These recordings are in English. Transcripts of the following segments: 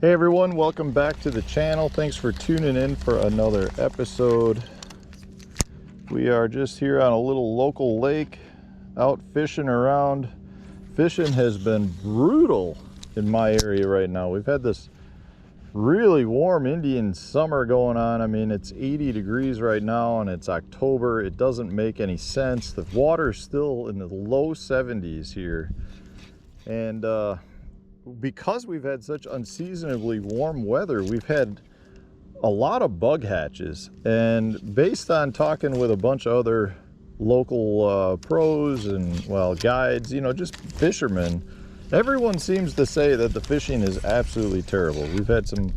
Hey everyone, welcome back to the channel. Thanks for tuning in for another episode. We are just here on a little local lake out fishing around. Fishing has been brutal in my area right now. We've had this really warm Indian summer going on. I mean, it's 80 degrees right now and it's October. It doesn't make any sense. The water's still in the low 70s here. And because we've had such unseasonably warm weather, we've had a lot of bug hatches. And based on talking with a bunch of other local pros and, well, guides, you know, just fishermen, everyone seems to say that the fishing is absolutely terrible. We've had some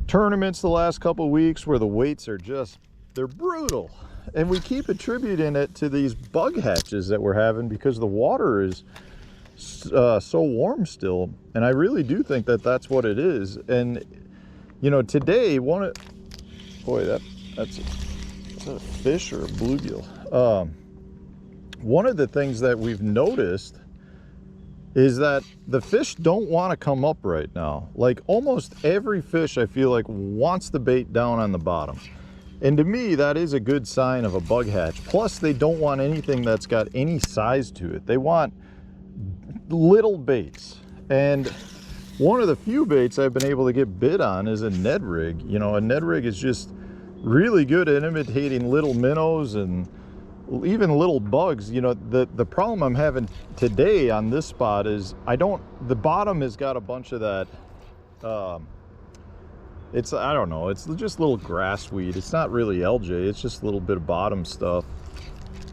tournaments the last couple of weeks where the weights are just, they're brutal. And we keep attributing it to these bug hatches that we're having because the water is so warm still, and I really do think that that's what it is. And you know, today boy, that's a fish or a bluegill. One of the things that we've noticed is that the fish don't want to come up right now. Like almost every fish I feel like wants the bait down on the bottom, and to me that is a good sign of a bug hatch. Plus they don't want anything that's got any size to it. They want little baits, and one of the few baits I've been able to get bid on is a Ned rig. You know, a Ned rig is just really good at imitating little minnows and even little bugs. You know, the problem I'm having today on this spot is the bottom has got a bunch of that I don't know, it's just little grass weed. It's not really LJ, it's just a little bit of bottom stuff.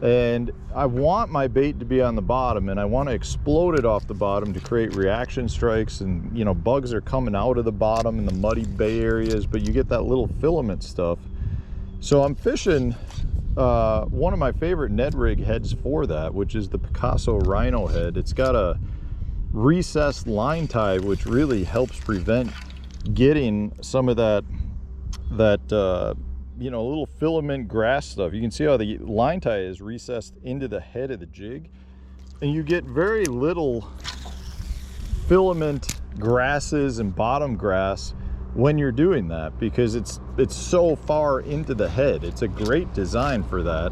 And I want my bait to be on the bottom, and I want to explode it off the bottom to create reaction strikes. And you know, bugs are coming out of the bottom in the muddy bay areas, but you get that little filament stuff. So I'm fishing one of my favorite Ned rig heads for that, which is the Picasso Rhino head. It's got a recessed line tie, which really helps prevent getting some of that you know, little filament grass stuff. You can see how the line tie is recessed into the head of the jig, and you get very little filament grasses and bottom grass when you're doing that, because it's so far into the head. It's a great design for that.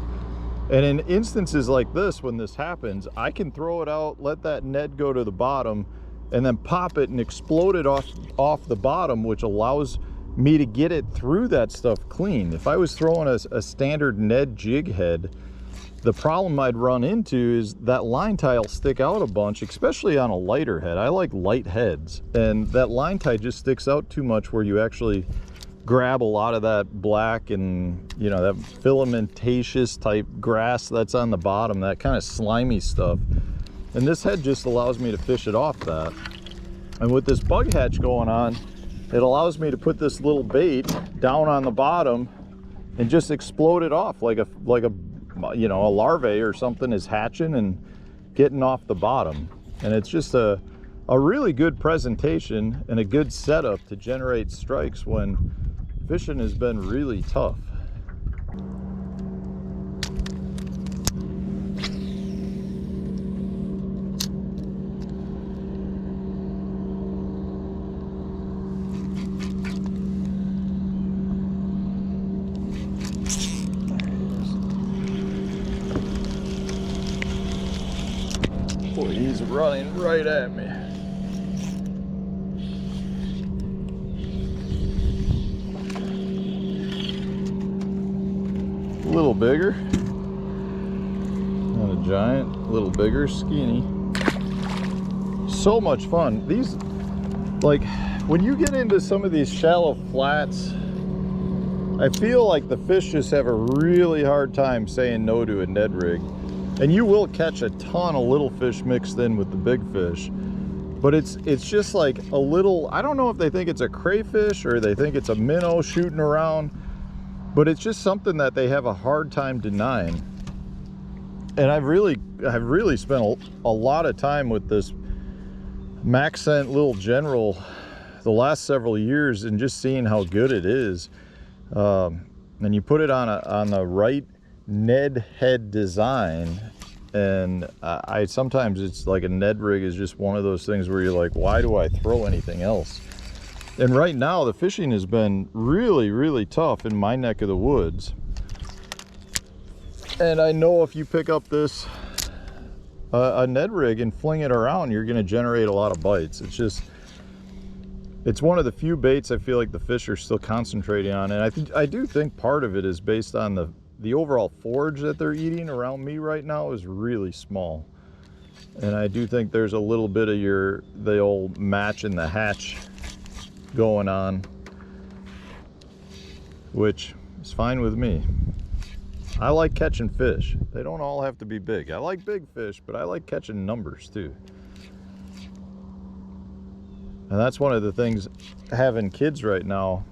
And in instances like this, when this happens, I can throw it out, let that Ned go to the bottom, and then pop it and explode it off the bottom, which allows me to get it through that stuff clean. If I was throwing a standard Ned jig head, the problem I'd run into is that line tie will stick out a bunch, especially on a lighter head. I like light heads, and that line tie just sticks out too much where you actually grab a lot of that black and, you know, that filamentous type grass that's on the bottom, that kind of slimy stuff. And this head just allows me to fish it off that. And with this bug hatch going on, it allows me to put this little bait down on the bottom and just explode it off like a you know, a larvae or something is hatching and getting off the bottom. And it's just a really good presentation and a good setup to generate strikes when fishing has been really tough. Boy, he's running right at me. A little bigger. Not a giant, a little bigger, skinny. So much fun. These, like, when you get into some of these shallow flats, I feel like the fish just have a really hard time saying no to a Ned rig. And you will catch a ton of little fish mixed in with the big fish, but it's just like a little, I don't know if they think it's a crayfish or they think it's a minnow shooting around, but it's just something that they have a hard time denying. And I've really spent a lot of time with this Maxcent Little General the last several years and just seeing how good it is. And you put it on the right Ned head design, and I sometimes it's like a Ned rig is just one of those things where you're like, why do I throw anything else? And right now the fishing has been really, really tough in my neck of the woods. And I know if you pick up this a Ned rig and fling it around, you're going to generate a lot of bites. It's one of the few baits I feel like the fish are still concentrating on, and I do think part of it is based on the overall forage that they're eating around me right now is really small. And I do think there's a little bit of the old match in the hatch going on, which is fine with me. I like catching fish. They don't all have to be big. I like big fish, but I like catching numbers too. And that's one of the things, having kids right now,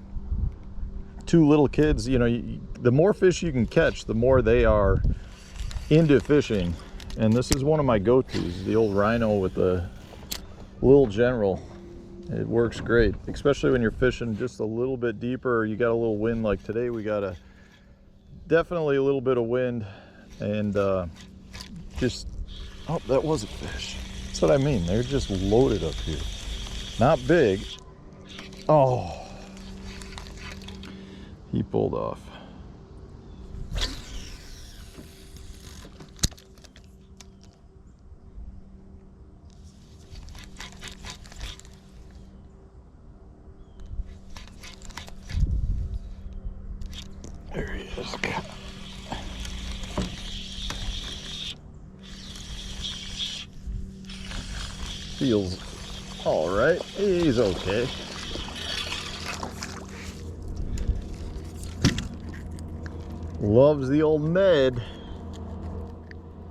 2 little kids, you know, the more fish you can catch, the more they are into fishing. And this is one of my go-tos, the old rhino with the little general. It works great, especially when you're fishing just a little bit deeper, or you got a little wind like today. We got definitely a little bit of wind, and just, oh, that was a fish. That's what I mean. They're just loaded up here. Not big. Oh, he pulled off. There he is. Feels all right. He's okay. Loves the old Ned.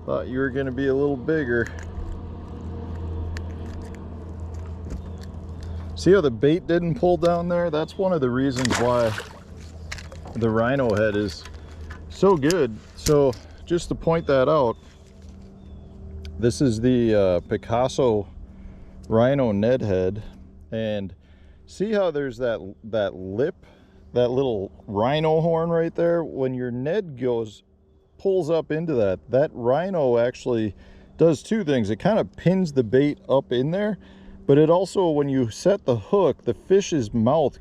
Thought you were going to be a little bigger. See how the bait didn't pull down there? That's one of the reasons why the rhino head is so good. So just to point that out, this is the Picasso rhino Ned head, and see how there's that lip, that little rhino horn right there. When your Ned pulls up into that rhino actually does 2 things. It kind of pins the bait up in there, but it also, when you set the hook, the fish's mouth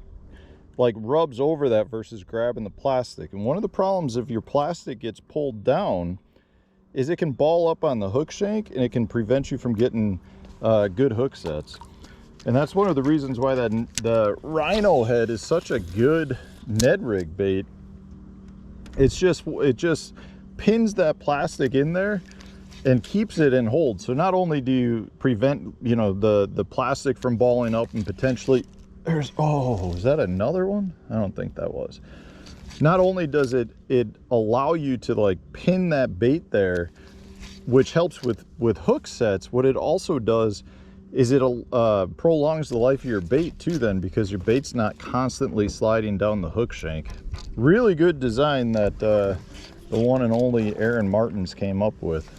like rubs over that versus grabbing the plastic. And one of the problems if your plastic gets pulled down is it can ball up on the hook shank, and it can prevent you from getting good hook sets. And that's one of the reasons why the rhino head is such a good Ned rig bait. It just pins that plastic in there and keeps it in hold. So not only do you prevent, you know, the plastic from balling up and potentially oh, is that another one? I don't think that was. Not only does it allow you to like pin that bait there, which helps with hook sets, what it also does is it prolongs the life of your bait too then, because your bait's not constantly sliding down the hook shank. Really good design that the one and only Aaron Martins came up with.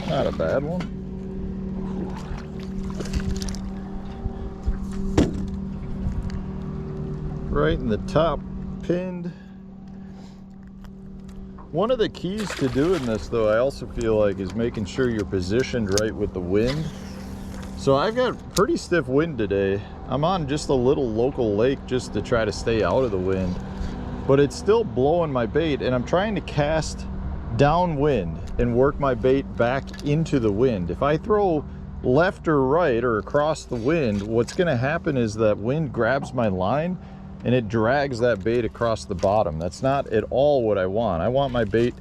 Not a bad one. Right in the top, pinned. One of the keys to doing this, though, I also feel like, is making sure you're positioned right with the wind. So I've got pretty stiff wind today. I'm on just a little local lake just to try to stay out of the wind, but it's still blowing my bait, and I'm trying to cast downwind and work my bait back into the wind. If I throw left or right or across the wind, what's going to happen is that wind grabs my line and it drags that bait across the bottom. That's not at all what I want. I want my bait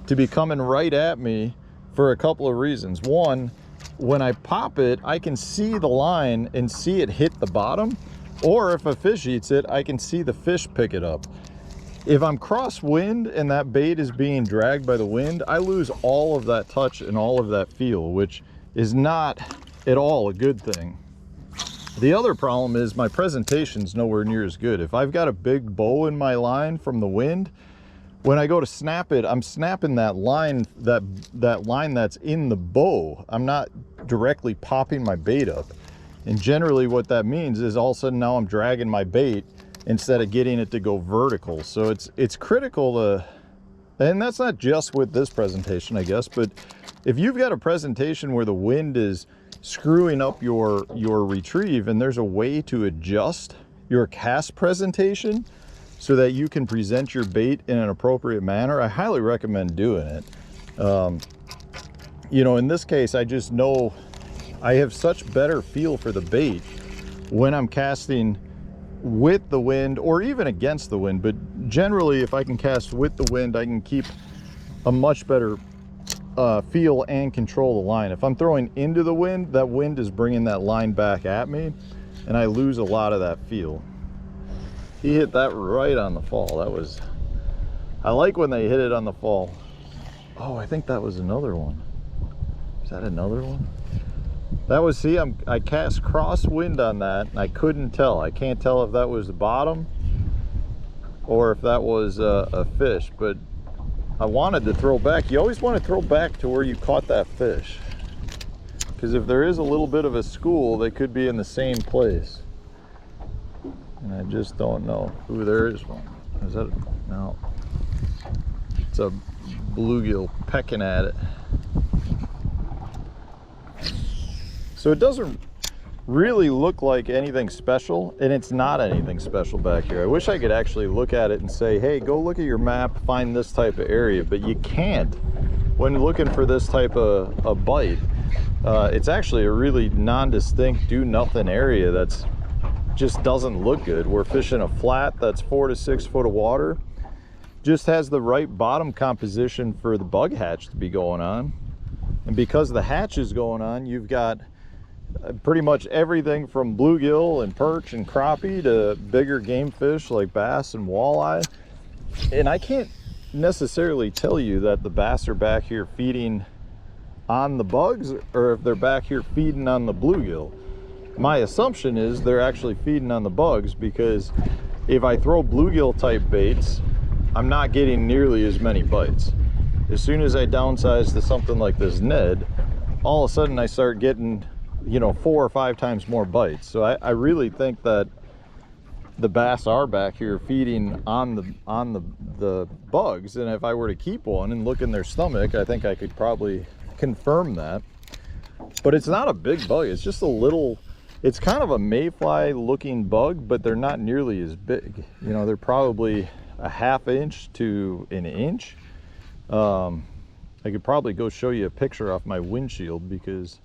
to be coming right at me for a couple of reasons. One, when I pop it, I can see the line and see it hit the bottom, or if a fish eats it, I can see the fish pick it up. If I'm crosswind and that bait is being dragged by the wind, I lose all of that touch and all of that feel, which is not at all a good thing. The other problem is my presentation's nowhere near as good. If I've got a big bow in my line from the wind, when I go to snap it, I'm snapping that line, that line that's in the bow. I'm not directly popping my bait up. And generally what that means is all of a sudden now I'm dragging my bait instead of getting it to go vertical. So it's critical to, and that's not just with this presentation, I guess, but if you've got a presentation where the wind is screwing up your retrieve and there's a way to adjust your cast presentation so that you can present your bait in an appropriate manner, I highly recommend doing it. You know, in this case, I just know I have such better feel for the bait when I'm casting with the wind or even against the wind. But generally, if I can cast with the wind, I can keep a much better feel and control the line. If I'm throwing into the wind, that wind is bringing that line back at me and I lose a lot of that feel. He hit that right on the fall. That was, I like when they hit it on the fall. Oh, I think that was another one. Is that another one? That was, see, I cast crosswind on that and I couldn't tell. I can't tell if that was the bottom or if that was a fish, but I wanted to throw back. You always want to throw back to where you caught that fish, because if there is a little bit of a school, they could be in the same place. And I just don't know. Ooh, there is one. Is that, no. It's a bluegill pecking at it. So it doesn't really look like anything special, and it's not anything special back here. I wish I could actually look at it and say, hey, go look at your map, find this type of area, but you can't when looking for this type of a bite. It's actually a really non-distinct do nothing area that's just doesn't look good. We're fishing a flat that's 4 to 6 foot of water, just has the right bottom composition for the bug hatch to be going on. And because the hatch is going on, you've got pretty much everything from bluegill and perch and crappie to bigger game fish like bass and walleye. And I can't necessarily tell you that the bass are back here feeding on the bugs or if they're back here feeding on the bluegill. My assumption is they're actually feeding on the bugs, because if I throw bluegill type baits, I'm not getting nearly as many bites. As soon as I downsize to something like this Ned, all of a sudden I start getting, you know, 4 or 5 times more bites. So I really think that the bass are back here feeding on the bugs, and if I were to keep one and look in their stomach, I think I could probably confirm that. But it's not a big bug, it's just a little, it's kind of a mayfly looking bug, but they're not nearly as big. You know, they're probably a ½ inch to an inch. I could probably go show you a picture off my windshield, because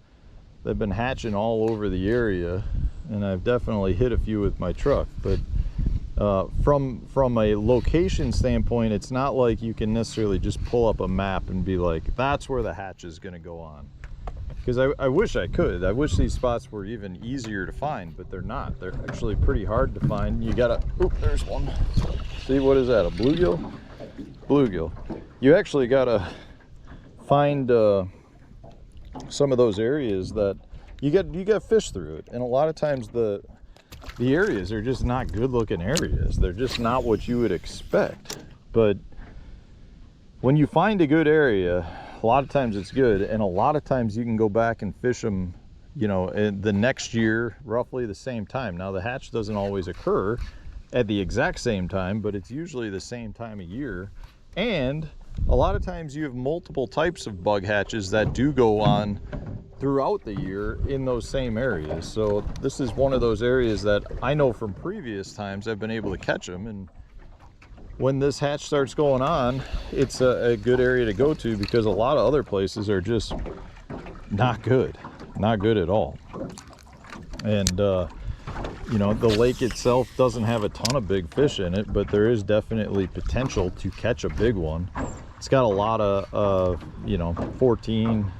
they've been hatching all over the area, and I've definitely hit a few with my truck. But from a location standpoint, it's not like you can necessarily just pull up a map and be like, that's where the hatch is going to go on. Because I wish I could. I wish these spots were even easier to find, but they're not. They're actually pretty hard to find. You gotta, oop, there's one. See, what is that, a bluegill? Bluegill. You actually gotta find some of those areas that you got fish through it, and a lot of times the areas are just not good looking areas. They're just not what you would expect. But when you find a good area, a lot of times it's good, and a lot of times you can go back and fish them, you know, the next year, roughly the same time. Now the hatch doesn't always occur at the exact same time, but it's usually the same time of year. And a lot of times you have multiple types of bug hatches that do go on throughout the year in those same areas. So this is one of those areas that I know from previous times I've been able to catch them, and when this hatch starts going on, it's a good area to go to, because a lot of other places are just not good at all. And you know, the lake itself doesn't have a ton of big fish in it, but there is definitely potential to catch a big one. It's got a lot of you know, 14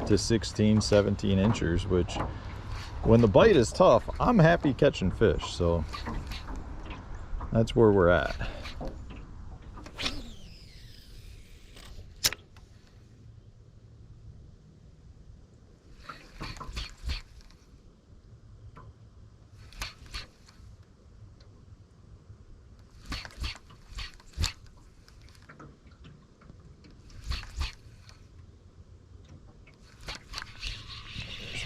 to 16, 17 inchers, which when the bite is tough, I'm happy catching fish. So that's where we're at.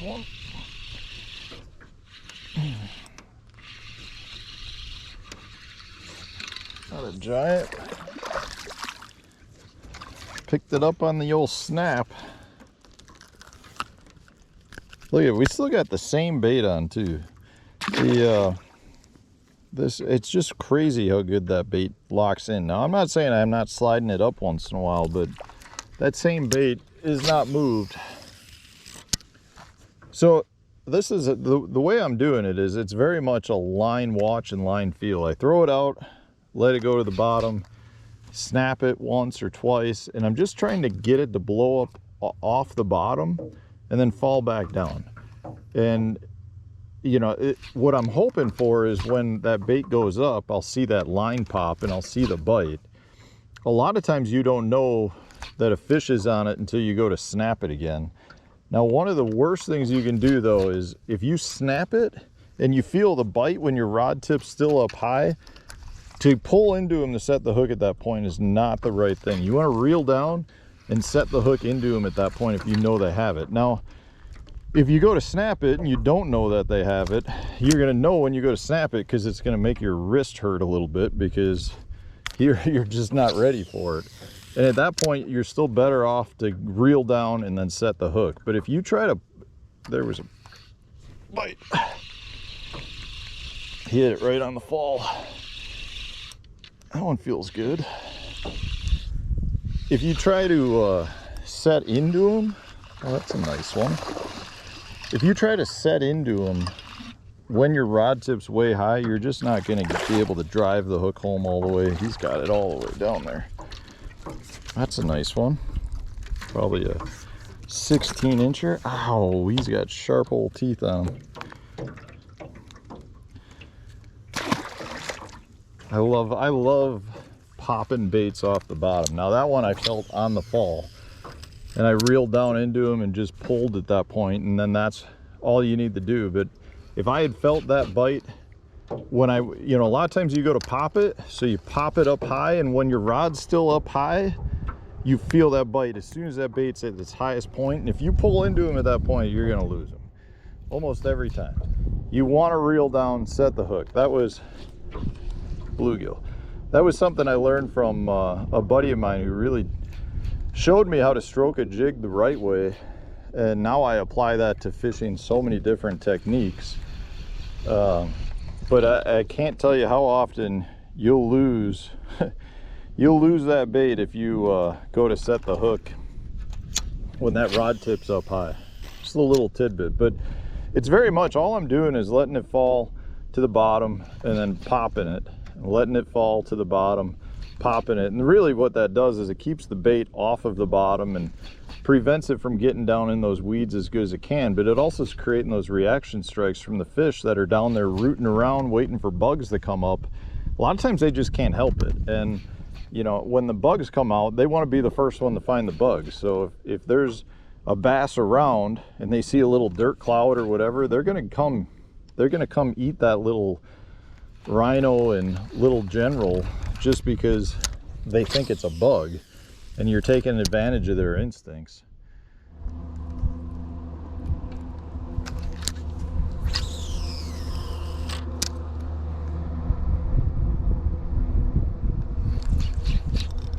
one. Not a giant. Picked it up on the old snap. Look at it, we still got the same bait on too. It's just crazy how good that bait locks in. Now I'm not saying I'm not sliding it up once in a while, but that same bait is not moved. So this is the way I'm doing it is it's very much a line watch and line feel. I throw it out, let it go to the bottom, snap it once or twice, and I'm just trying to get it to blow up off the bottom and then fall back down. And you know, what I'm hoping for is when that bait goes up, I'll see that line pop and I'll see the bite. A lot of times you don't know that a fish is on it until you go to snap it again. Now, one of the worst things you can do though is if you snap it and you feel the bite when your rod tip's still up high, to pull into him to set the hook at that point is not the right thing. You want to reel down and set the hook into him at that point if you know they have it. Now, if you go to snap it and you don't know that they have it, you're going to know when you go to snap it because it's going to make your wrist hurt a little bit because you're just not ready for it. And at that point, you're still better off to reel down and then set the hook. But if you try to, there was a bite. Hit it right on the fall. That one feels good. If you try to set into them, oh, that's a nice one. If you try to set into them when your rod tip's way high, you're just not going to be able to drive the hook home all the way. He's got it all the way down there. That's a nice one. Probably a 16-incher. Ow, he's got sharp old teeth on him. I love popping baits off the bottom. Now that one I felt on the fall. And I reeled down into him and just pulled at that point, and then that's all you need to do. But if I had felt that bite when a lot of times you go to pop it, so you pop it up high, and when your rod's still up high, you feel that bite as soon as that bait's at its highest point. And if you pull into him at that point, you're gonna lose him almost every time. You want to reel down, set the hook. That was bluegill. That was something I learned from a buddy of mine who really showed me how to stroke a jig the right way, and now I apply that to fishing so many different techniques. But I can't tell you how often you'll lose you'll lose that bait if you go to set the hook when that rod tip's up high. Just a little tidbit, but it's very much all I'm doing is letting it fall to the bottom and then popping it, and letting it fall to the bottom, popping it. And really what that does is it keeps the bait off of the bottom and prevents it from getting down in those weeds as good as it can, but it also is creating those reaction strikes from the fish that are down there rooting around waiting for bugs to come up. A lot of times they just can't help it, and you know, when the bugs come out, they want to be the first one to find the bugs. So if there's a bass around and they see a little dirt cloud or whatever, they're going to come eat that little rhino and little general just because they think it's a bug, and you're taking advantage of their instincts.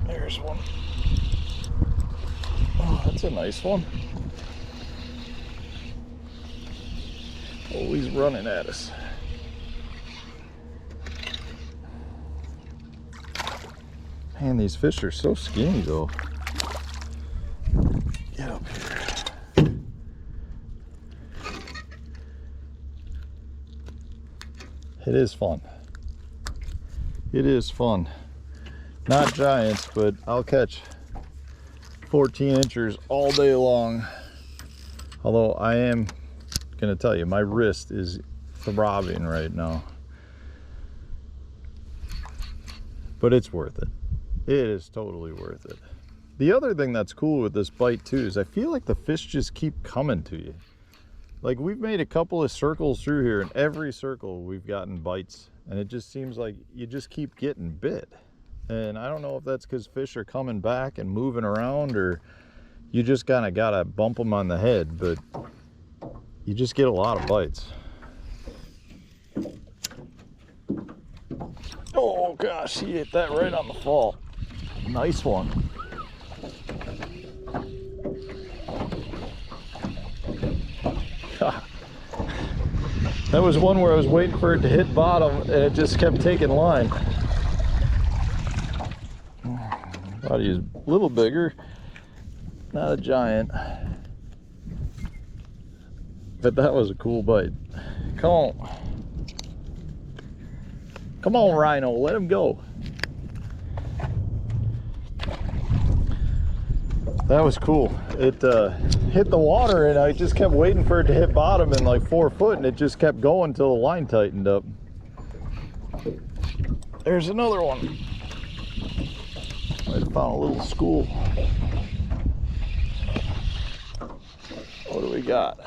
There's one. Oh, that's a nice one. Oh, he's running at us. Man, these fish are so skinny though. Get up here. It is fun. It is fun. Not giants, but I'll catch 14-inchers all day long. Although I am gonna tell you, my wrist is throbbing right now. But it's worth it. It is totally worth it. The other thing that's cool with this bite too is I feel like the fish just keep coming to you. Like, we've made a couple of circles through here, and every circle we've gotten bites, and it just seems like you just keep getting bit. And I don't know if that's because fish are coming back and moving around, or you just kind of gotta bump them on the head. But you just get a lot of bites. Oh gosh, he hit that right on the fall. Nice one. That was one where I was waiting for it to hit bottom and it just kept taking line. Thought he was a little bigger, not a giant, but that was a cool bite. Come on. Come on, Rhino, let him go. That was cool. It hit the water and I just kept waiting for it to hit bottom in like 4 foot, and it just kept going until the line tightened up. There's another one. I found a little school. What do we got?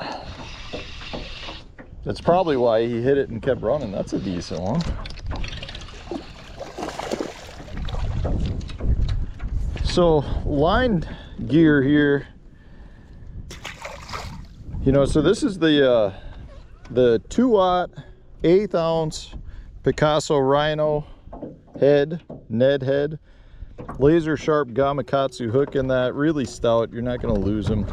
That's probably why he hit it and kept running. That's a decent one. So line gear here, you know, so this is the 2-aught 1/8 ounce Picasso Rhino head, Ned head, laser sharp Gamakatsu hook in that, really stout, you're not going to lose them.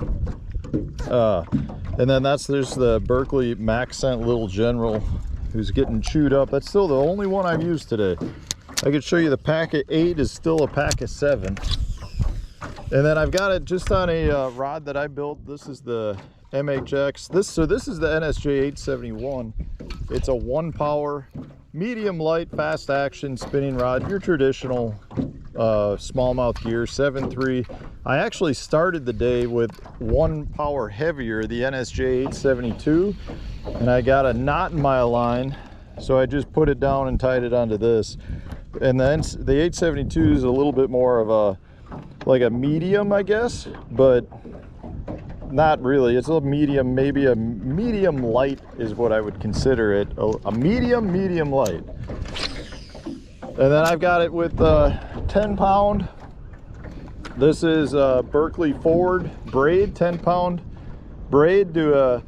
And then there's the Berkley Maxcent Little General, who's getting chewed up. That's still the only one I've used today. I could show you the pack of 8 is still a pack of 7. And then I've got it just on a rod that I built. This is the MHX. So this is the NSJ 871. It's a 1-power, medium light, fast action spinning rod. Your traditional smallmouth gear, 7.3. I actually started the day with 1 power heavier, the NSJ 872, and I got a knot in my line, so I just put it down and tied it onto this. And then the 872 is a little bit more of a like a medium, I guess, but not really. It's a medium, maybe a medium light is what I would consider it. A medium light. And then I've got it with 10-pound. This is Berkley Forward braid, 10-pound braid to a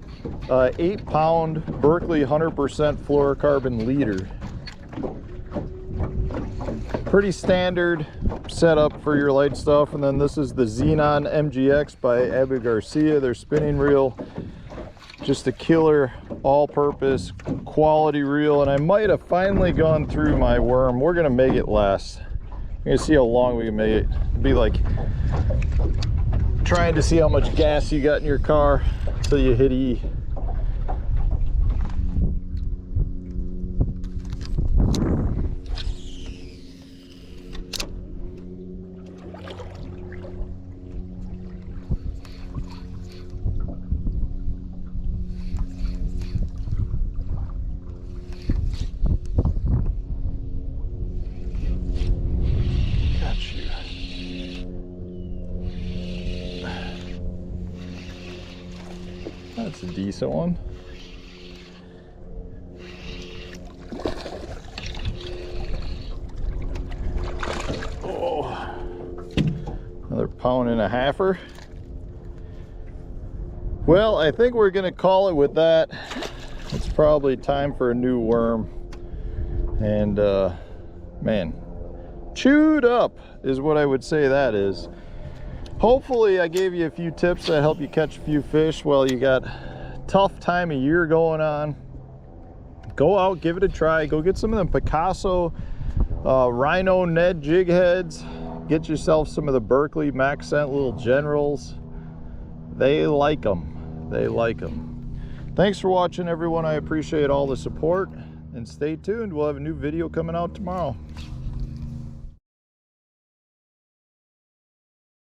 8-pound Berkley 100% fluorocarbon leader. Pretty standard setup for your light stuff. And then this is the Xenon MGX by Abu Garcia, their spinning reel. Just a killer all-purpose quality reel. And I might have finally gone through my worm. We're gonna make it last. We're gonna see how long we can make it. It'd be like trying to see how much gas you got in your car until you hit E. That's a decent one. Oh, another 1.5 pounds. Well, I think we're gonna call it with that. It's probably time for a new worm. And man, chewed up is what I would say that is. Hopefully I gave you a few tips that help you catch a few fish while you got a tough time of year going on. Go out, give it a try. Go get some of them Picasso Rhino Ned jig heads. Get yourself some of the Berkley Maxcent Little Generals. They like them. They like them. Thanks for watching, everyone. I appreciate all the support. And stay tuned. We'll have a new video coming out tomorrow.